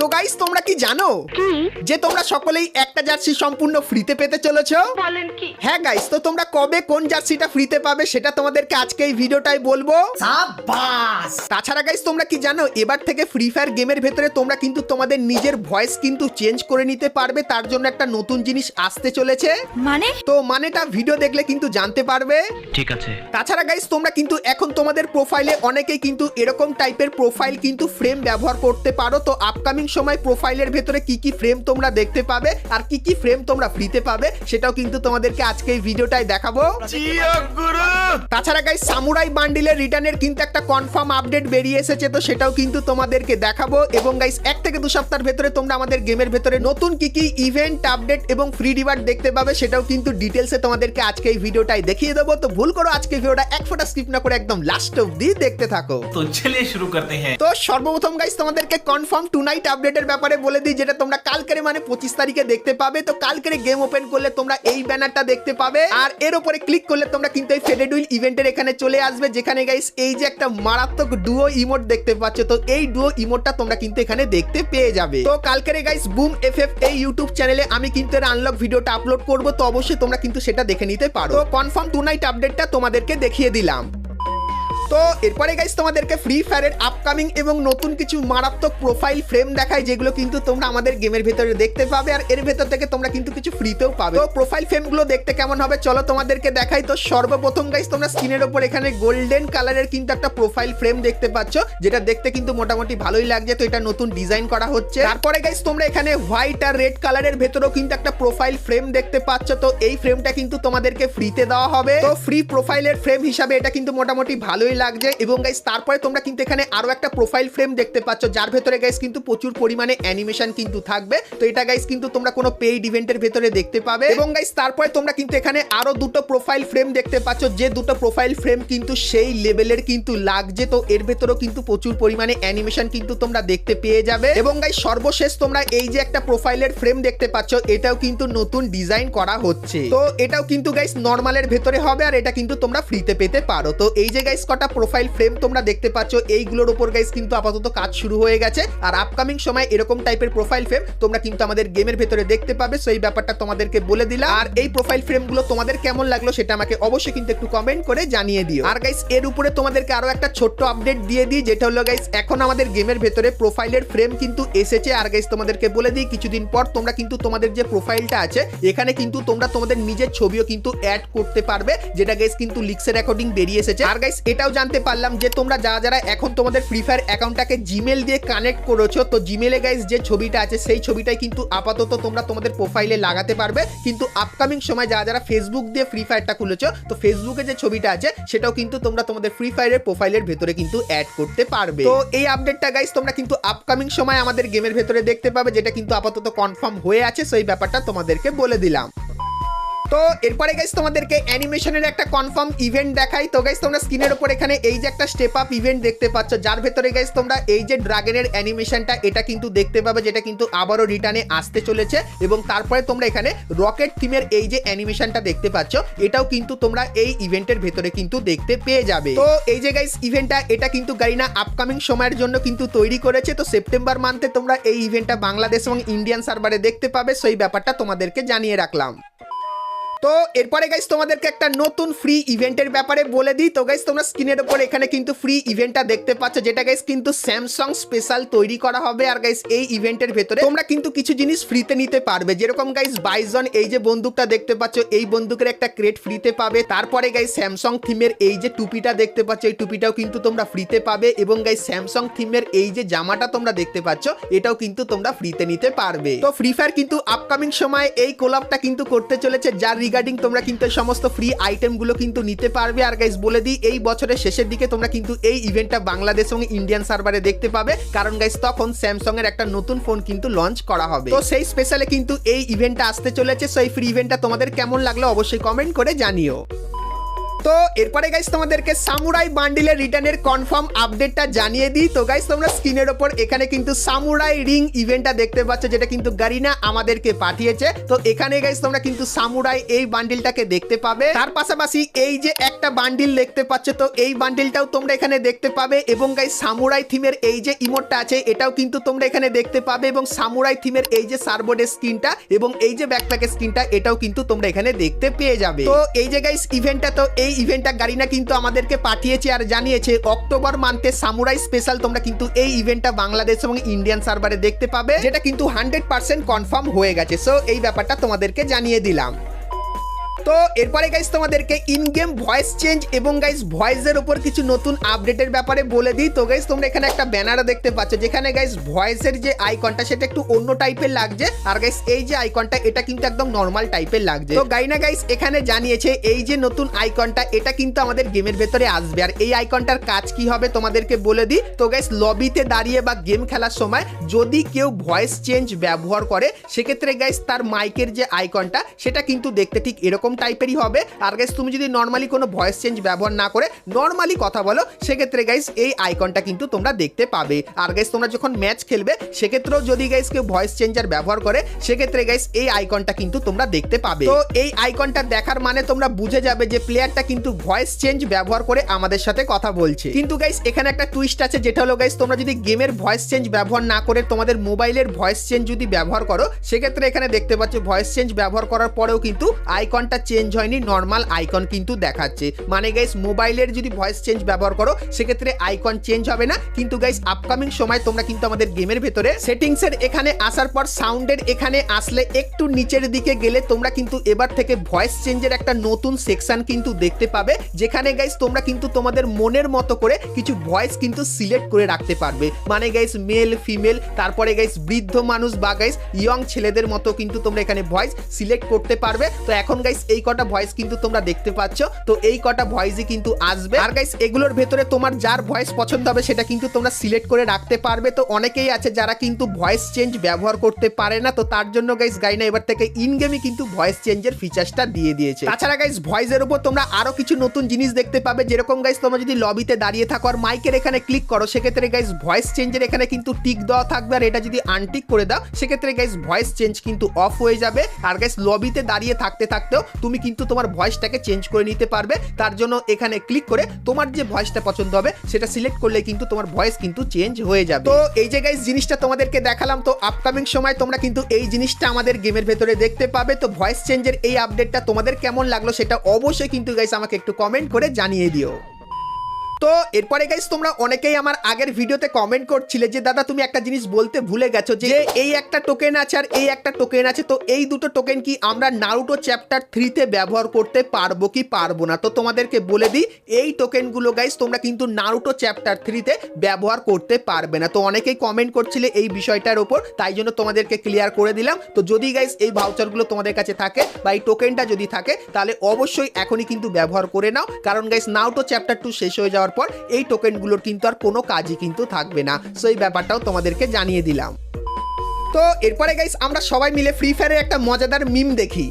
তো গাইস তোমরা কি জানো যে তোমরা সকলেই একটা জার্সি সম্পূর্ণ ফ্রিতে পেতে চলেছো? বলেন কি? হ্যাঁ গাইস, তো তোমরা কবে কোন জার্সিটা ফ্রিতে পাবে সেটা তোমাদেরকে আজকে এই ভিডিওটাই বলবো। সাবাস। তাছাড়া গাইস তোমরা কি জানো এবার থেকে ফ্রি ফায়ার গেমের ভেতরে তোমরা কিন্তু তোমাদের নিজের ভয়েস কিন্তু চেঞ্জ করে নিতে পারবে, তার জন্য একটা নতুন জিনিস আসতে চলেছে। মানে তো মানেটা ভিডিও দেখলে কিন্তু জানতে পারবে। ঠিক আছে। তাছাড়া গাইস তোমরা কিন্তু এখন তোমাদের প্রোফাইলে অনেকেই কিন্তু এরকম টাইপের প্রোফাইল কিন্তু ফ্রেম ব্যবহার করতে পারো। তো আপকামিং সময় প্রোফাইলের ভেতরে কি কি ফ্রেম তোমরা দেখতে পাবে আর কি কি ফ্রেম তোমরা ফ্রিতে পাবে সেটাও কিন্তু তোমাদেরকে আজকে এই ভিডিওটাই দেখাবো। তাছাড়া গাইস সামুরাই বান্ডিলের রিটার্নের কিন্তু একটা কনফার্ম আপডেট বেরিয়ে এসেছে, তো সেটাও কিন্তু তোমাদেরকে দেখাবো। এবং গাইস 1 থেকে 2 সপ্তাহের ভেতরে তোমরা আমাদের গেমের ভেতরে নতুন কি কি ইভেন্ট আপডেট এবং ফ্রি রিওয়ার্ড দেখতে পাবে সেটাও কিন্তু ডিটেইলসে তোমাদেরকে আজকে এই ভিডিওটাই দেখিয়ে দেবো। তো ভুল করো আজকে ভিডিওটা এক ফোঁটা স্কিপ না করে একদম লাস্ট অবধি দেখতে থাকো। তো চলিए शुरू करते हैं। তো সর্বপ্রথম গাইস তোমাদেরকে কনফার্ম টু নাইট আপডেটের ব্যাপারে বলে দিই, যেটা তোমরা কালকের মানে 25 তারিখে দেখতে পাবে। তো কালকের গেম ওপেন করলে তোমরা এই ব্যানারটা দেখতে পাবে, আর এর উপরে ক্লিক করলে তোমরা কিন্তু এই ফেডেড উইল ইভেন্টের এখানে চলে আসবে, যেখানে গাইস এই যে একটা মারাত্মক ডুও ইমোট দেখতে পাচ্ছ। তো এই ডুও ইমোটটা তোমরা কিন্তু এখানে দেখতে পেয়ে যাবে। তো কালকের গাইস বুম এফএফ এই ইউটিউব চ্যানেলে আমি কিন্তু এর আনলক ভিডিওটা আপলোড করব, তো অবশ্যই তোমরা কিন্তু সেটা দেখে নিতে পারো। তো কনফার্ম টু নাইট আপডেটটা তোমাদেরকে দেখিয়ে দিলাম। তো এরপরে গাইস তোমাদেরকে ফ্রি ফায়ারের আপকামিং এবং নতুন কিছু মারাত্মক প্রোফাইল ফ্রেম দেখায়, যেগুলো কিন্তু তোমরা আমাদের গেমের ভেতরে দেখতে পাবে, আর এর ভেতর থেকে তোমরা কিন্তু কিছু ফ্রিতেও পাবে। তো প্রোফাইল ফ্রেমগুলো দেখতে কেমন হবে চলো তোমাদেরকে দেখাই। তো সর্বপ্রথম গাইস তোমরা স্ক্রিনের উপর এখানে গোল্ডেন কালারের কিন্তু একটা প্রোফাইল ফ্রেম দেখতে পাচ্ছ, যেটা দেখতে কিন্তু মোটামুটি ভালোই লাগছে। তো এটা নতুন ডিজাইন করা হচ্ছে। তারপরে গাইস তোমরা এখানে হোয়াইট আর রেড কালারের ভেতরেও কিন্তু একটা প্রোফাইল ফ্রেম দেখতে পাচ্ছ। তো এই ফ্রেমটা কিন্তু তোমাদেরকে ফ্রিতে দেওয়া হবে। তো ফ্রি প্রোফাইলের ফ্রেম হিসাবে এটা কিন্তু মোটামুটি ভালোই লাগছে। এবং গাইস তারপরে তোমরা কিন্তু এখানে আরো একটা প্রোফাইল ফ্রেম দেখতে পাচ্ছ, যার ভেতরে গাইস কিন্তু প্রচুর পরিমাণে অ্যানিমেশন কিন্তু থাকবে। তো এটা গাইস কিন্তু তোমরা কোনো পেইড ইভেন্টের ভেতরে দেখতে পাবে। এবং গাইস তারপরে তোমরা কিন্তু এখানে আরো দুটো প্রোফাইল ফ্রেম দেখতে পাচ্ছ, যে দুটো প্রোফাইল ফ্রেম কিন্তু সেই লেভেলের কিন্তু লাগছে। তো এর ভেতরেও কিন্তু প্রচুর পরিমাণে অ্যানিমেশন কিন্তু তোমরা দেখতে পেয়ে যাবে। এবং গাইস সর্বশেষ তোমরা এই যে একটা প্রোফাইলের ফ্রেম দেখতে পাচ্ছ, এটাও কিন্তু নতুন ডিজাইন করা হচ্ছে। তো এটাও কিন্তু গাইস নরমালের ভেতরে হবে, আর এটা কিন্তু তোমরা ফ্রিতে পেতে পারো। তো এই যে গাইস কটা প্রোফাইল ফ্রেম তোমরা দেখতে পাচ্ছ, এইগুলোর উপর গাইস কিন্তু আপাতত কাজ শুরু হয়ে গেছে। আর আপকামিং সময় এরকম টাইপের প্রোফাইল ফ্রেম তোমরা কিন্তু আমাদের গেমের ভেতরে দেখতে পাবে। সো এই ব্যাপারটা তোমাদেরকে বলে দিলাম। আর এই প্রোফাইল ফ্রেমগুলো তোমাদের কেমন লাগলো সেটা আমাকে অবশ্যই কিন্তু একটু কমেন্ট করে জানিয়ে দিও। আর গাইস এর উপরে তোমাদেরকে আরো একটা ছোট্ট আপডেট দিয়ে দিই, যেটা হলো গাইস এখন আমাদের গেমের ভেতরে প্রোফাইলের ফ্রেম কিন্তু এসেছে। আর গাইস তোমাদেরকে বলে দিই কিছুদিন পর তোমরা কিন্তু তোমাদের যে প্রোফাইলটা আছে এখানে কিন্তু তোমরা তোমাদের নিজের ছবিও কিন্তু অ্যাড করতে পারবে, যেটা গাইস কিন্তু লিক্সের অ্যাকর্ডিং বেরিয়ে এসেছে। আর গাইস এটাও জানতে পারলাম যে তোমরা যারা এখন তোমাদের ফ্রি ফায়ার অ্যাকাউন্টটাকে জিমেল দিয়ে কানেক্ট করেছো, তো জিমেলে গাইস যে ছবিটা আছে সেই ছবিটাই কিন্তু আপাতত তোমরা তোমাদের প্রোফাইলে লাগাতে পারবে। কিন্তু আপকামিং সময় যারা ফেসবুক দিয়ে ফ্রি ফায়ারটা খুলেছো, তো ফেসবুকে যে ছবিটা আছে সেটাও কিন্তু তোমরা তোমাদের ফ্রি ফায়ারের প্রোফাইলের ভেতরে কিন্তু অ্যাড করতে পারবে। তো এই আপডেটটা গাইস তোমরা কিন্তু আপকামিং সময় আমাদের গেমের ভেতরে দেখতে পাবে, যেটা কিন্তু আপাতত কনফার্ম হয়ে আছে। সো এই ব্যাপারটা তোমাদেরকে বলে দিলাম। তো এরপরে গাইস তোমাদেরকে অ্যানিমেশনের একটা কনফার্ম ইভেন্ট দেখাই। তো গাইস তোমরা স্ক্রিনের উপর এখানে এই যে একটা স্টেপ আপ ইভেন্ট দেখতে পাচ্ছ, যার ভেতরে গাইস তোমরা এই যে ড্রাগনের অ্যানিমেশনটা এটা কিন্তু দেখতে পাবে, যেটা কিন্তু আবারও রিটার্নে আসতে চলেছে। এবং তারপরে তোমরা এখানে রকেট থিমের এই যে অ্যানিমেশনটা দেখতে পাচ্ছ, এটাও কিন্তু তোমরা এই ইভেন্টের ভেতরে কিন্তু দেখতে পেয়ে যাবে। তো এই যে গাইস ইভেন্টটা এটা কিন্তু গারিনা আপকামিং সময়ের জন্য কিন্তু তৈরি করেছে। তো সেপ্টেম্বর মান্থে তোমরা এই ইভেন্টটা বাংলাদেশ এবং ইন্ডিয়ান সার্ভারে দেখতে পাবে। সো এই ব্যাপারটা তোমাদেরকে জানিয়ে রাখলাম। তো এরপরে গাইস তোমাদেরকে একটা নতুন ফ্রি ইভেন্টের ব্যাপারে বলে দিই। তো গাইস তোমরা স্ক্রিনের উপর এখানে কিন্তু ফ্রি ইভেন্টটা দেখতে পাচ্ছ, যেটা গাইস কিন্তু স্যামসাং স্পেশাল তৈরি করা হবে। আর গাইস এই ইভেন্টের ভেতরে তোমরা কিন্তু কিছু জিনিস ফ্রিতে নিতে পারবে, যেরকম গাইস বাইজন এই যে বন্দুকটা দেখতে পাচ্ছ, এই বন্দুকের একটা ক্রেট ফ্রিতে পাবে। তারপরে গাইস স্যামসাং থিমের এই যে টুপিটা দেখতে পাচ্ছ, এই টুপিটাও কিন্তু তোমরা ফ্রিতে পাবে। এবং গাইস স্যামসাং থিমের এই যে জামাটা তোমরা দেখতে পাচ্ছ, এটাও কিন্তু তোমরা ফ্রিতে নিতে পারবে। তো ফ্রি ফায়ার কিন্তু আপকামিং সময় এই কোলাবটা কিন্তু করতে চলেছে, যার রিগার্ডিং তোমরা কিন্তু সমস্ত ফ্রি আইটেমগুলো কিন্তু নিতে পারবে। আর গাইস বলে দিই এই বছরের শেষের দিকে তোমরা কিন্তু এই ইভেন্টটা বাংলাদেশ এবং ইন্ডিয়ান সার্ভারে দেখতে পাবে, কারণ গাইস তখন স্যামসাং এর একটা নতুন ফোন কিন্তু লঞ্চ করা হবে। তো সেই স্পেশালে কিন্তু এই ইভেন্টটা আসতে চলেছে। সো এই ফ্রি ইভেন্টটা তোমাদের কেমন লাগলো অবশ্যই কমেন্ট করে জানিও। তো এরপরে গাইস তোমাদেরকে সামুরাই বান্ডিলের রিটার্নের কনফার্ম আপডেটটা জানিয়ে দিই। তো গাইস তোমরা স্ক্রিনের ওপর এখানে কিন্তু সামুরাই রিং ইভেন্টটা দেখতে পাচ্ছ, যেটা কিন্তু গারিনা আমাদেরকে পাঠিয়েছে। তো এখানে গাইস তোমরা কিন্তু সামুরাই এই বান্ডিলটাকে দেখতে পাবে। তার পাশাপাশি এই যে একটা বান্ডিল দেখতে পাচ্ছ, তো এই বান্ডিলটাও তোমরা এখানে দেখতে পাবে। এবং গাইস সামুরাই থিমের এই যে ইমোটটা আছে এটাও কিন্তু তোমরা এখানে দেখতে পাবে। এবং সামুরাই থিমের এই যে সার্বোর্ডের স্কিনটা এবং এই যে ব্যাকপ্যাকের স্কিনটা এটাও কিন্তু তোমরা এখানে দেখতে পেয়ে যাবে। তো এই যে গাইস ইভেন্টটা, তো এই ইভেন্টটা গারিনা কিন্তু আমাদেরকে পাঠিয়েছে আর জানিয়েছে অক্টোবর মান্থে সামুরাই স্পেশাল তোমরা কিন্তু এই ইভেন্টটা বাংলাদেশ এবং ইন্ডিয়ান সার্ভারে দেখতে পাবে, যেটা কিন্তু 100% কনফার্ম হয়ে গেছে। সো এই ব্যাপারটা তোমাদেরকে জানিয়ে দিলাম। তো এরপরে গাইস তোমাদেরকে ইন গেম ভয়েস চেঞ্জ এবং গাইস ভয়েসের উপর কিছু নতুন আপডেটের ব্যাপারে বলে দিই। তো গাইস তোমরা এখানে একটা ব্যানারও দেখতে পাচ্ছ, যেখানে গাইস ভয়েসের যে আইকনটা সেটা একটু অন্য টাইপের লাগছে, আর গাইস এই যে আইকনটা এটা কিন্তু একদম নর্মাল টাইপের লাগছে। তো গাইনা গাইস এখানে জানিয়েছে এই যে নতুন আইকনটা এটা কিন্তু আমাদের গেমের ভেতরে আসবে। আর এই আইকনটার কাজ কি হবে তোমাদেরকে বলে দিই। তো গাইস লবিতে দাঁড়িয়ে বা গেম খেলার সময় যদি কেউ ভয়েস চেঞ্জ ব্যবহার করে, সেক্ষেত্রে গাইস তার মাইকের যে আইকনটা সেটা কিন্তু দেখতে ঠিক এরকম টাইপেরই হবে। আর গাইস তুমি যদি নরমালি কোনো ভয়েস চেঞ্জ ব্যবহার না করে নরমালি কথা বলো, সেক্ষেত্রে গাইস এই আইকনটা কিন্তু তোমরা দেখতে পাবে। আর গাইস তোমরা যখন ম্যাচ খেলবে সেক্ষেত্রেও যদি গাইস কেউ ভয়েস চেঞ্জার ব্যবহার করে, সেক্ষেত্রে গাইস এই আইকনটা কিন্তু তোমরা দেখতে পাবে। তো এই আইকনটা দেখার মানে তোমরা বুঝে যাবে যে প্লেয়ারটা কিন্তু ভয়েস চেঞ্জ ব্যবহার করে আমাদের সাথে কথা বলছে। কিন্তু গাইস এখানে একটা টুইস্ট আছে, যেটা হলো গাইস তোমরা যদি গেমের ভয়েস চেঞ্জ ব্যবহার না করে তোমাদের মোবাইলের ভয়েস চেঞ্জ যদি ব্যবহার করো, সেক্ষেত্রে এখানে দেখতে পাচ্ছ ভয়েস চেঞ্জ ব্যবহার করার পরেও কিন্তু আইকনটা চেঞ্জ হয়নি, নর্মাল আইকন কিন্তু দেখাচ্ছে। মানে গাইস মোবাইলের যদি ভয়েস চেঞ্জ ব্যবহার করো সেক্ষেত্রে আইকন চেঞ্জ হবে না। কিন্তু গাইস আপকামিং সময় তোমরা কিন্তু আমাদের গেমের ভেতরে সেটিংসের এখানে আসার পর সাউন্ডের এখানে আসলে একটু নিচের দিকে গেলে তোমরা কিন্তু এবার থেকে ভয়েস চেঞ্জের একটা নতুন সেকশন কিন্তু দেখতে পাবে, যেখানে গাইস তোমরা কিন্তু তোমাদের মনের মতো করে কিছু ভয়েস কিন্তু সিলেক্ট করে রাখতে পারবে। মানে গাইস মেল ফিমেল, তারপরে গাইস বৃদ্ধ মানুষ বা গাইস ইয়ং ছেলেদের মতো কিন্তু তোমরা এখানে ভয়েস সিলেক্ট করতে পারবে। তো এখন গাইস এই কটা ভয়েস কিন্তু তোমরা দেখতে পাচ্ছ, তো এই কটা ভয়েসই কিন্তু আসবে। আর গাইস এগুলোর ভেতরে তোমার যার ভয়েস পছন্দ হবে সেটা কিন্তু তোমরা সিলেক্ট করে রাখতে পারবে। তো অনেকেই আছে যারা কিন্তু ভয়েস চেঞ্জ ব্যবহার করতে পারে না, তো তার জন্য গাইস গাইনা এবার থেকে ইন গেমে কিন্তু ভয়েস চেঞ্জের ফিচারসটা দিয়ে দিয়েছে। তাছাড়া গাইস ভয়েসের উপর তোমরা আরো কিছু নতুন জিনিস দেখতে পাবে, যেরকম গাইস তোমরা যদি লবিতে দাঁড়িয়ে থাকো আর মাইকের এখানে ক্লিক করো, সেক্ষেত্রে গাইস ভয়েস চেঞ্জের এখানে কিন্তু টিক দেওয়া থাকবে। আর এটা যদি আনটিক করে দাও, সেক্ষেত্রে গাইস ভয়েস চেঞ্জ কিন্তু অফ হয়ে যাবে। আর গাইস লবিতে দাঁড়িয়ে থাকতে থাকতেও তুমি কিন্তু তোমার ভয়েসটাকে চেঞ্জ করে নিতে পারবে। তার জন্য এখানে ক্লিক করে তোমার যে ভয়েসটা পছন্দ হবে সেটা সিলেক্ট করলে কিন্তু তোমার ভয়েস কিন্তু চেঞ্জ হয়ে যাবে। তো এই যে গাইস জিনিসটা তোমাদেরকে দেখালাম, তো আপকামিং সময় তোমরা কিন্তু এই জিনিসটা আমাদের গেমের ভেতরে দেখতে পাবে। তো ভয়েস চেঞ্জের এই আপডেটটা তোমাদের কেমন লাগলো সেটা অবশ্যই কিন্তু গাইস আমাকে একটু কমেন্ট করে জানিয়ে দিও। তো এরপরে গাইস তোমরা অনেকেই আমার আগের ভিডিওতে কমেন্ট করছিলে যে দাদা তুমি একটা জিনিস বলতে ভুলে গেছো, যে এই একটা টোকেন আছে আর এই একটা টোকেন আছে, তো এই দুটো টোকেন কি আমরা নারুটো চ্যাপ্টার 3 তে ব্যবহার করতে পারবো কি পারবো না। তো তোমাদেরকে বলে দিই এই টোকেনগুলো গাইস তোমরা কিন্তু নারুটো চ্যাপ্টার 3 তে ব্যবহার করতে পারবে না। তো অনেকেই কমেন্ট করছিলে এই বিষয়টার উপর, তাই জন্য তোমাদেরকে ক্লিয়ার করে দিলাম। তো যদি গাইস এই ভাউচারগুলো তোমাদের কাছে থাকে বা এই টোকেনটা যদি থাকে, তাহলে অবশ্যই এখনই কিন্তু ব্যবহার করে নাও, কারণ গাইস নারুটো চ্যাপ্টার 2 শেষ হয়ে যাওয়ার পর এই টোকেনগুলোর কিন্তু আর কোনো কাজই কিন্তু থাকবে না। সো এই ব্যাপারটাও তোমাদেরকে জানিয়ে দিলাম। তো এরপরে গাইস আমরা সবাই মিলে ফ্রি ফায়ারের একটা মজাদার মিম দেখি।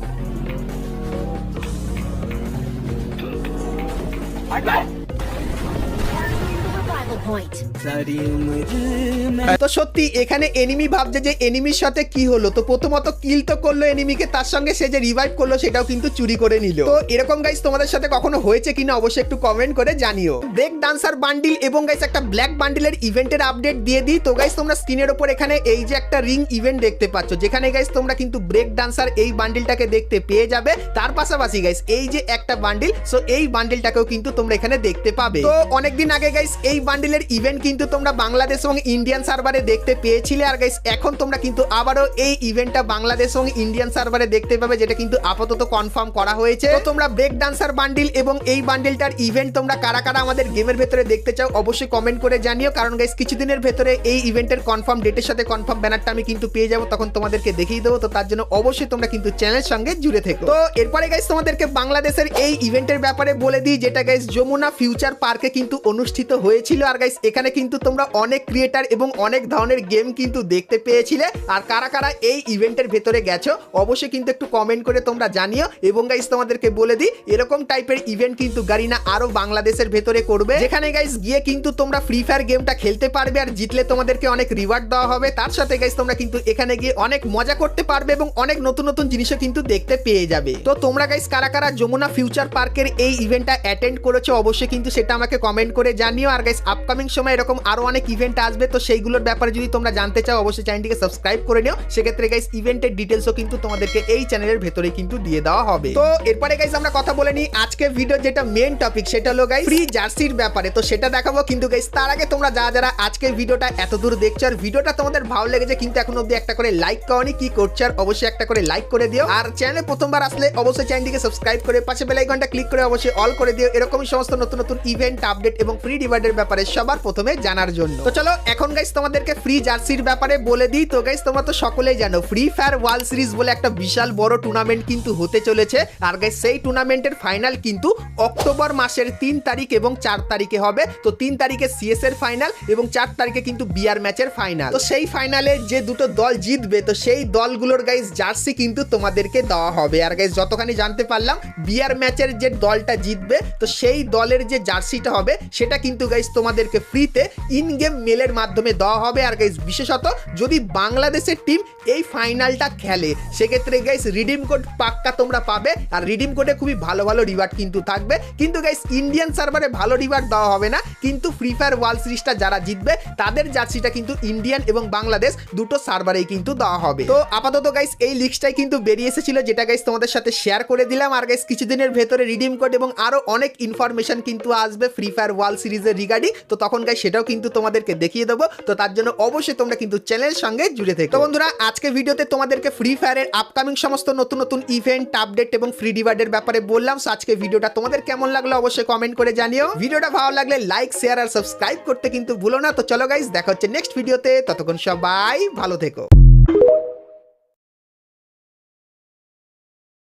তো সত্যি এখানে এনিমি ভাবছে যে এনিমির সাথে কি হলো। তো প্রথমত কিল তো করলো এনিমিকে, তার সঙ্গে সে যে রিভাইভ করলো সেটাও কিন্তু চুরি করে নিল। তো এরকম গাইস তোমাদের সাথে কখনো হয়েছে কিনা অবশ্যই একটু কমেন্ট করে জানিও। ব্রেক ডান্সার বান্ডিল এবং গাইস একটা ব্ল্যাক বান্ডিলের ইভেন্টের আপডেট দিয়ে দিই। তো গাইস তোমরা স্ক্রিনের উপর এখানে এই যে একটা রিং ইভেন্ট দেখতে পাচ্ছ, যেখানে গাইস তোমরা কিন্তু ব্রেক ডান্সার এই বান্ডিলটাকে দেখতে পেয়ে যাবে। তার পাশাপাশি গাইস এই যে একটা বান্ডিল, সো এই বান্ডিলটাকেও কিন্তু তোমরা এখানে দেখতে পাবে। তো অনেকদিন আগে গাইস এই বান্ডিলের ইভেন্ট কিন্তু তোমরা বাংলাদেশ এবং ইন্ডিয়ান সার্ভারে দেখতে পেয়েছিলে। আর গাইস এখন তোমরা কিন্তু আবারও এই ইভেন্টটা বাংলাদেশ এবং ইন্ডিয়ান সার্ভারে দেখতে পাবে, যেটা কিন্তু আপাতত কনফার্ম করা হয়েছে। তো তোমরা ব্রেক ডান্সার বান্ডিল এবং এই বান্ডিলটার ইভেন্ট তোমরা কারা কারা আমাদের গেমের ভেতরে দেখতে চাও অবশ্যই কমেন্ট করে জানিও, কারণ গাইস কিছুদিনের ভেতরে এই ইভেন্টের কনফার্ম ডেটের সাথে কনফার্ম ব্যানারটা আমি কিন্তু পেয়ে যাবো, তখন তোমাদেরকে দেখিয়ে দেবো। তো তার জন্য অবশ্যই তোমরা কিন্তু চ্যানেলের সঙ্গে জুড়ে থেকো। তো এরপরে গাইস তোমাদেরকে বাংলাদেশের এই ইভেন্টের ব্যাপারে বলে দিই, যেটা গাইস যমুনা ফিউচার পার্কে কিন্তু অনুষ্ঠিত হয়েছিল। আর গাইস এখানে কিন্তু তোমরা অনেক ক্রিয়েটার এবং অনেক ধরনের গেম কিন্তু দেখতে পেয়েছিলে। আর কারা কারা এই ইভেন্টের ভেতরে গেছো অবশ্যই কিন্তু একটু কমেন্ট করে তোমরা জানিও। এবং গাইস তোমাদেরকে বলে দিই এরকম টাইপের ইভেন্ট কিন্তু গারিনা আরো বাংলাদেশের ভেতরে করবে, যেখানে গাইস গিয়ে কিন্তু তোমরা ফ্রি ফায়ার গেমটা খেলতে পারবে আর জিতলে তোমাদেরকে অনেক রিওয়ার্ড দেওয়া হবে। তার সাথে গাইস তোমরা কিন্তু এখানে গিয়ে অনেক মজা করতে পারবে এবং অনেক নতুন নতুন জিনিসও কিন্তু দেখতে পেয়ে যাবে। তো তোমরা গাইস কারা কারা যমুনা ফিউচার পার্কের এই ইভেন্টটা অ্যাটেন্ড করেছো অবশ্যই কিন্তু সেটা আমাকে কমেন্ট করে জানিও। আর গাইস আপকামিং সময় এরকম আরো অনেক ইভেন্ট আসবে, তো সেইগুলোর ব্যাপারে যদি তোমরা জানতে চাও অবশ্যই চ্যানেলটিকে সাবস্ক্রাইব করে নিও। সেক্ষেত্রে গাইস ইভেন্টের ডিটেলসও কিন্তু তোমাদেরকে এই চ্যানেলের ভেতরে কিন্তু দিয়ে দেওয়া হবে। তো এরপরে গাইস আমরা কথা বলে নিই আজকে ভিডিও যেটা মেন টপিক সেটা হলো গাইস ফ্রি জার্সির ব্যাপারে। তো সেটা দেখাবো, কিন্তু গাইস তার আগে তোমরা যারা আজকের ভিডিওটা এত দূর দেখছো আর ভিডিওটা তোমাদের ভালো লেগেছে কিন্তু এখন অবধি একটা করে লাইক করনি, কি করছো আর অবশ্যই একটা করে লাইক করে দিও। আর চ্যানেলে প্রথমবার আসলে অবশ্যই চ্যানেলটিকে সাবস্ক্রাইব করে পাশে বেল আইকনটা ক্লিক করে অবশ্যই অল করে দিও এরকমই সমস্ত নতুন নতুন ইভেন্ট আপডেট এবং ফ্রি রিওয়ার্ডের ব্যাপারে সবার প্রথমে জানার জন্য। তো চলো এখন গাইস তোমাদেরকে ফ্রি জার্সির ব্যাপারে বলে দিই। তো গাইস তোমরা তো সকলেই জানো ফ্রি ফায়ার ওয়ার্ল্ড সিরিজ বলে একটা বিশাল বড় টুর্নামেন্ট কিন্তু হতে চলেছে। আর গাইস সেই টুর্নামেন্টের ফাইনাল কিন্তু অক্টোবর মাসের 3 তারিখ এবং 4 তারিখে হবে। তো 3 তারিখে সিএস এর ফাইনাল এবং 4 তারিখে কিন্তু বিআর ম্যাচের ফাইনাল। তো সেই ফাইনালে যে দুটো দল জিতবে তো সেই দলগুলোর গাইস জার্সি কিন্তু তোমাদেরকে দেওয়া হবে। আর গাইস যতখানি জানতে পারলাম বিআর ম্যাচের যে দলটা জিতবে তো সেই দলের যে জার্সিটা হবে সেটা কিন্তু গাইস তোমাদেরকে ফ্রিতে ইন গেম মেলের মাধ্যমে দেওয়া হবে। আর গাইস বিশেষত যদি বাংলাদেশের টিম এই ফাইনালটা খেলে সেক্ষেত্রে গাইস রিডিম কোড পাক্কা তোমরা পাবে। আর রিডিম কোডে খুবই ভালো ভালো রিওয়ার্ড কিন্তু থাকবে। কিন্তু গাইস ইন্ডিয়ান সার্ভারে ভালো রিওয়ার্ড দেওয়া হবে না, কিন্তু ফ্রি ফায়ার ওয়ার্ল্ড সিরিজটা যারা জিতবে তাদের জার্সিটা কিন্তু ইন্ডিয়ান এবং বাংলাদেশ দুটো সার্ভারেই কিন্তু দেওয়া হবে। তো আপাতত গাইস এই লিস্টটাই কিন্তু বেরিয়ে এসেছিল যেটা গাইস তোমাদের সাথে শেয়ার করে দিলাম। আর গাইস কিছুদিনের ভেতরে রিডিম কোড এবং আরো অনেক ইনফরমেশন কিন্তু আসবে ফ্রি ফায়ার ওয়ার্ল্ড সিরিজের রিগার্ডিং। তো তখন গাইস সেটাও কিন্তু তোমাদেরকে দেখিয়ে দেবো। তো তার জন্য অবশ্যই তোমরা কিন্তু চ্যানেলের সঙ্গে জুড়ে থেকো। তো বন্ধুরা আজকে ভিডিওতে তোমাদেরকে ফ্রি ফায়ারের আপকামিং সমস্ত নতুন নতুন ইভেন্ট আপডেট এবং ফ্রি রিওয়ার্ডের ব্যাপারে বললাম। সো আজকে ভিডিওটা তোমাদের কেমন লাগলো অবশ্যই কমেন্ট করে জানিও। ভিডিওটা ভালো লাগলে লাইক শেয়ার আর সাবস্ক্রাইব করতে কিন্তু ভুলো না। তো চলো গাইস দেখা হচ্ছে নেক্সট ভিডিওতে, ততক্ষণ সবাই ভালো থেকো।